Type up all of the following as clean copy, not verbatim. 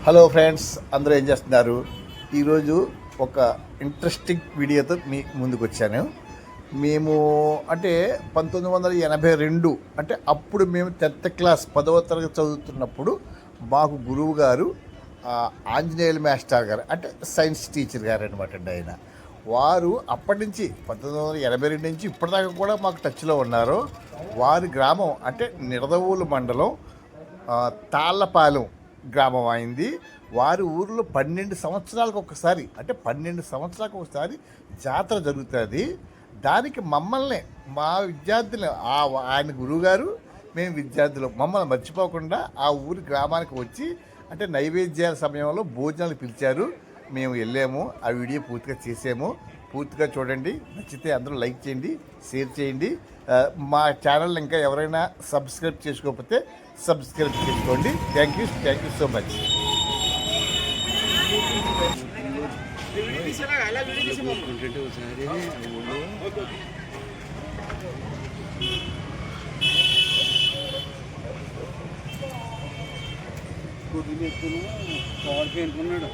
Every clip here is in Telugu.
హలో ఫ్రెండ్స్, అందరూ ఏం చేస్తున్నారు? ఈరోజు ఒక ఇంట్రెస్టింగ్ వీడియోతో మీ ముందుకు వచ్చాను. మేము అంటే 1982 అంటే అప్పుడు మేము 10th క్లాస్ 10వ తరగతి చదువుతున్నప్పుడు మాకు గురువు గారు ఆంజనేయులు మాస్టర్ గారు అంటే సైన్స్ టీచర్ గారు అనమాట అండి. ఆయన వారు అప్పటి నుంచి 1982 నుంచి ఇప్పటిదాకా కూడా మాకు టచ్లో ఉన్నారు. వారి గ్రామం అంటే నిడదవోలు మండలం తాళ్ళపాలెం గ్రామం అయింది. వారి ఊరిలో 12 సంవత్సరాలకు ఒకసారి అంటే 12 సంవత్సరాలకు ఒకసారి జాతర జరుగుతుంది. దానికి మమ్మల్ని మా విద్యార్థులు ఆయన గురువుగారు మేము విద్యార్థులు మమ్మల్ని మర్చిపోకుండా ఆ ఊరి గ్రామానికి వచ్చి అంటే నైవేద్యాల సమయంలో భోజనాలు పిలిచారు. మేము వెళ్ళాము, ఆ వీడియో పూర్తిగా చేసాము. పూర్తిగా చూడండి, నచ్చితే అందరూ లైక్ చేయండి, షేర్ చేయండి. మా ఛానల్ ఇంకా ఎవరైనా సబ్స్క్రైబ్ చేసుకోకపోతే సబ్స్క్రైబ్ చేసుకోండి. Thank you so much. అనుకున్నాడు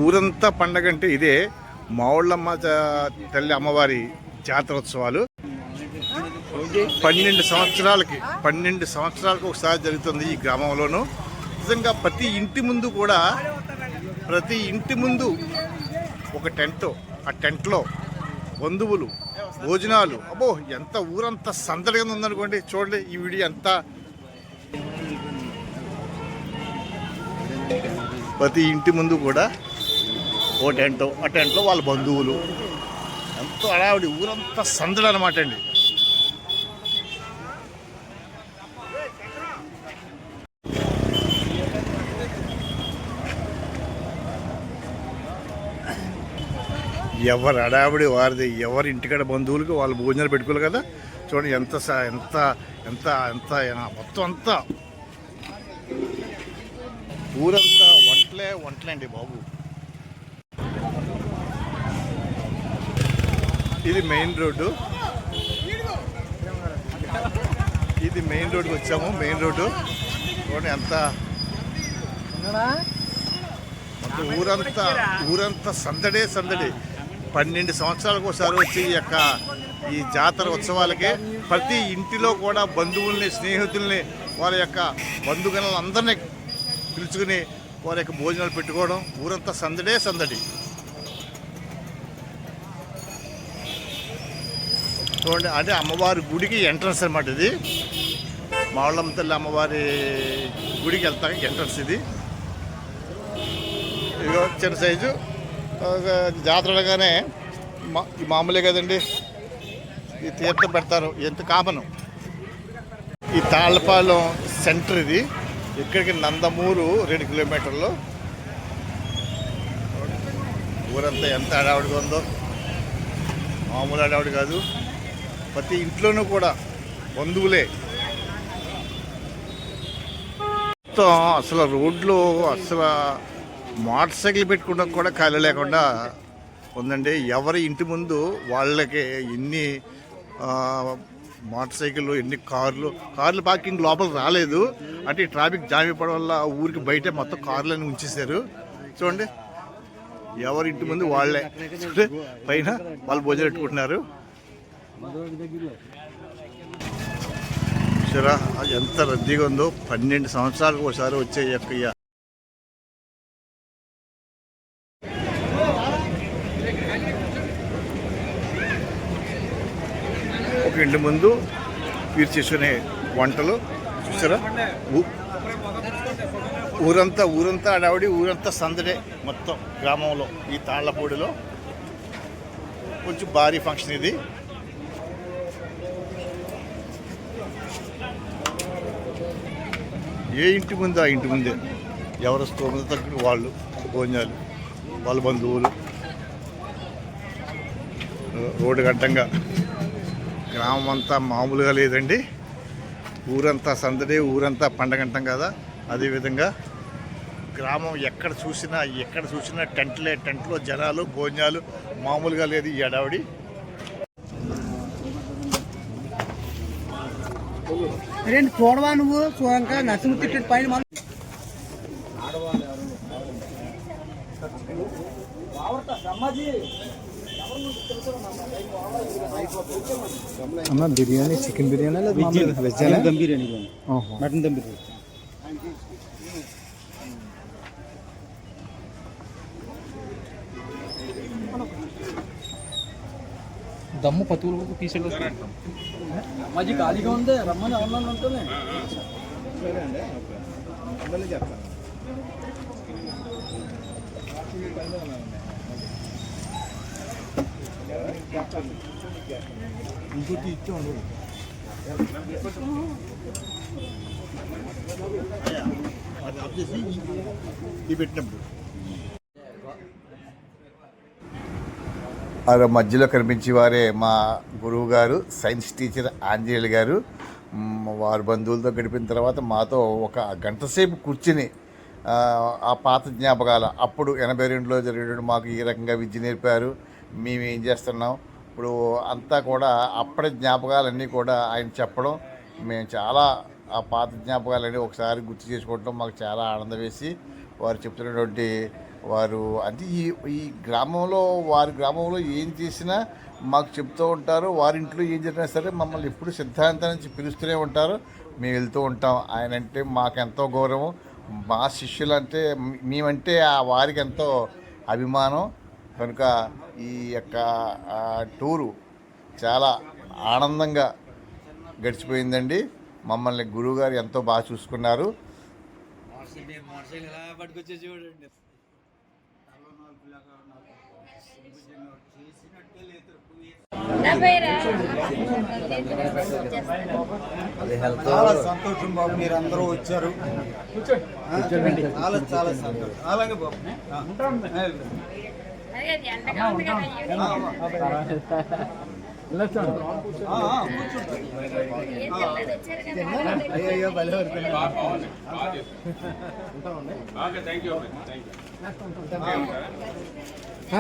ఊరంతా పండగ అంటే ఇదే మావుళ్ళమ్మ తల్లి అమ్మవారి జాతరోత్సవాలు. 12 సంవత్సరాలకు ఒకసారి జరుగుతుంది ఈ గ్రామంలోనూ. నిజంగా ప్రతి ఇంటి ముందు ఒక టెంట్, ఆ టెంట్లో బంధువులు భోజనాలు. అబ్బో, ఎంత ఊరంతా సందడిగా ఉందనుకోండి. చూడండి ఈ వీడియో అంతా. ప్రతి ఇంటి ముందు కూడా ఓ టెంట్, ఆ టెంట్లో వాళ్ళ బంధువులు, ఎంతో అడావిడి, ఊరంతా సందడి అనమాట అండి. ఎవరు అడావిడి వారిది, ఎవరి ఇంటికాడ బంధువులకు వాళ్ళు భోజనాలు పెట్టుకోవాలి కదా. చూడండి ఎంత ఎంత ఎంత ఎంత మొత్తం అంతా ఊరంతా వంటలే అండి బాబు. ఇది మెయిన్ రోడ్డు, మెయిన్ రోడ్డుకి వచ్చాము. మెయిన్ రోడ్డు చూడండి ఎంత మొత్తం ఊరంతా సందడే. 12 సంవత్సరాలకు ఒకసారి వచ్చి ఈ జాతర ఉత్సవాలకి ప్రతి ఇంటిలో కూడా బంధువుల్ని, స్నేహితుల్ని, వారి యొక్క బంధుగణాలందరినీ పిలుచుకుని వారి యొక్క భోజనాలు పెట్టుకోవడం. ఊరంతా సందడి. చూడండి, అంటే అమ్మవారి గుడికి ఎంట్రన్స్ అనమాట ఇది. మావుళ్ళమ్మ తల్లి అమ్మవారి గుడికి వెళ్తానికి ఎంట్రన్స్ ఇది. ఇదిగో చిన్న సైజు జాతర అనగానే మామూలే కదండి, ఈ తీర్థం పెడతారు, ఎంత కామను. ఈ తాళ్ళపాలెం సెంటర్ ఇది. ఇక్కడికి నందమూరు 2 కిలోమీటర్లు. ఊరంతా ఎంత అడావిడిగా ఉందో, మామూలు అడావిడి కాదు. ప్రతి ఇంట్లోనూ కూడా బంధువులే. మొత్తం అసలు రోడ్లు మోటార్ సైకిల్ పెట్టుకోవడం కూడా ఖాళీ లేకుండా ఉందండి. ఎవరి ఇంటి ముందు వాళ్ళకి ఎన్ని మోటార్ సైకిళ్ళు, ఎన్ని కార్లు పార్కింగ్ లోపలికి రాలేదు. అంటే ట్రాఫిక్ జామ్ అయిపోవడం వల్ల ఊరికి బయట మొత్తం కార్లను ఉంచేశారు. చూడండి, ఎవరి ఇంటి ముందు వాళ్ళే పైన వాళ్ళు భోజనం పెట్టుకుంటున్నారు. సరే, ఎంత రద్దీగా ఉందో. 12 సంవత్సరాలకు ఒకసారి వచ్చే ఒక ఇంటి ముందు వీరు చేసుకునే వంటలు చూసారా. ఊరంతా అడావిడి, ఊరంతా సందడే మొత్తం గ్రామంలో. ఈ తాళ్లపూడిలో కొంచెం భారీ ఫంక్షన్ ఇది. ఏ ఇంటి ముందు ఆ ఇంటి ముందే ఎవరు స్తోమత తగ్గ వాళ్ళు భోజనాలు, వాళ్ళ బంధువులు. రోడ్డు గడ్డంగా గ్రామం అంతా మామూలుగా లేదండి. ఊరంతా సందడి, ఊరంతా పండగంటాం కదా. అదేవిధంగా గ్రామం ఎక్కడ చూసినా టెంట్లో జనాలు, భోజనాలు మామూలుగా లేదు ఈ అడావిడి. రెండు చూడవా నువ్వు చూడంక నరసింహ తిట్టు పైన అన్న biryani chicken biryani veg dum biryani mutton dum biryani dum పతువులు పీసెలు మధ్య ఖాళీగా ఉంది రమ్మని ఎవరన్నా ఉంటుంది ఇంకోటి ఇచ్చి ఉండదు పెట్టినప్పుడు ఆ మధ్యలో కనిపించే వారే మా గురువు గారు సైన్స్ టీచర్ ఆంజనేయులు గారు. వారి బంధువులతో గడిపిన తర్వాత మాతో ఒక గంట సేపు కూర్చుని ఆ పాత జ్ఞాపకాలు అప్పుడు 82లో జరిగినప్పుడు మాకు ఈ రకంగా విద్య నేర్పారు, మేము ఏం చేస్తున్నాం ఇప్పుడు అంతా కూడా అప్పటి జ్ఞాపకాలన్నీ కూడా ఆయన చెప్పడం, మేము చాలా ఆ పాత జ్ఞాపకాలన్నీ ఒకసారి గుర్తు చేసుకోవడం మాకు చాలా ఆనందం వేసి వారు చెప్తున్నటువంటి వారు అంటే ఈ గ్రామంలో వారి గ్రామంలో ఏం చేసినా మాకు చెప్తూ ఉంటారు. వారింట్లో ఏం జరిగినా సరే మమ్మల్ని ఎప్పుడు సిద్ధాంతం నుంచి పిలుస్తూనే ఉంటారు, మేము వెళ్తూ ఉంటాం. ఆయన అంటే మాకు ఎంతో గౌరవం, మా శిష్యులు అంటే మేమంటే ఆ వారికి ఎంతో అభిమానం. కనుక ఈ యొక్క టూరు చాలా ఆనందంగా గడిచిపోయిందండి. మమ్మల్ని గురువుగారు ఎంతో బాగా చూసుకున్నారు. చాలా సంతోషం బాబు, మీరు అందరూ వచ్చారు. చాలా చాలా సంతోషం. అలాగే బాబు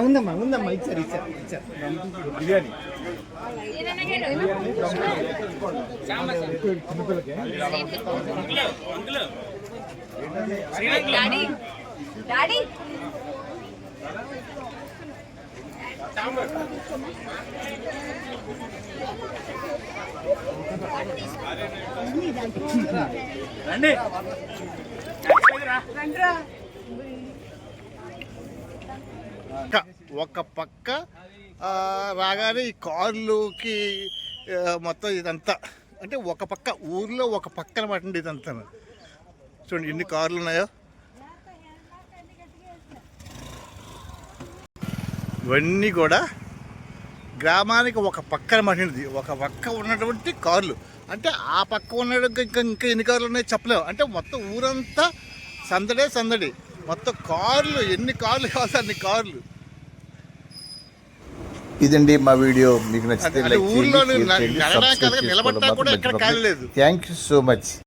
ఉందమ్మా ఉందమ్మా ఇచ్చారు బిర్యానీ ఒక పక్క రాగానే ఈ కార్లుకి మొత్తం ఇదంతా అంటే ఒక పక్క ఊర్లో ఒక పక్క అనమాట అండి ఇదంతా. చూడండి ఎన్ని కార్లు ఉన్నాయో. ఇవన్నీ కూడా గ్రామానికి ఒక పక్క అనమాట. ఇది ఒక పక్క ఉన్నటువంటి కార్లు అంటే ఆ పక్క ఉన్న ఇంకా ఎన్ని కార్లు ఉన్నాయో చెప్పలేము. అంటే మొత్తం ఊరంతా సందడే సందడి, మొత్తం కార్లు, ఎన్ని కార్లు కావాలి అన్ని కార్లు. ఇదండి మా వీడియో, మీకు నచ్చితే లైక్ చేయండి, షేర్ చేయండి, సబ్స్క్రైబ్ చేసుకోవడం మాత్రం మర్చిపోకండి. Thank you so much.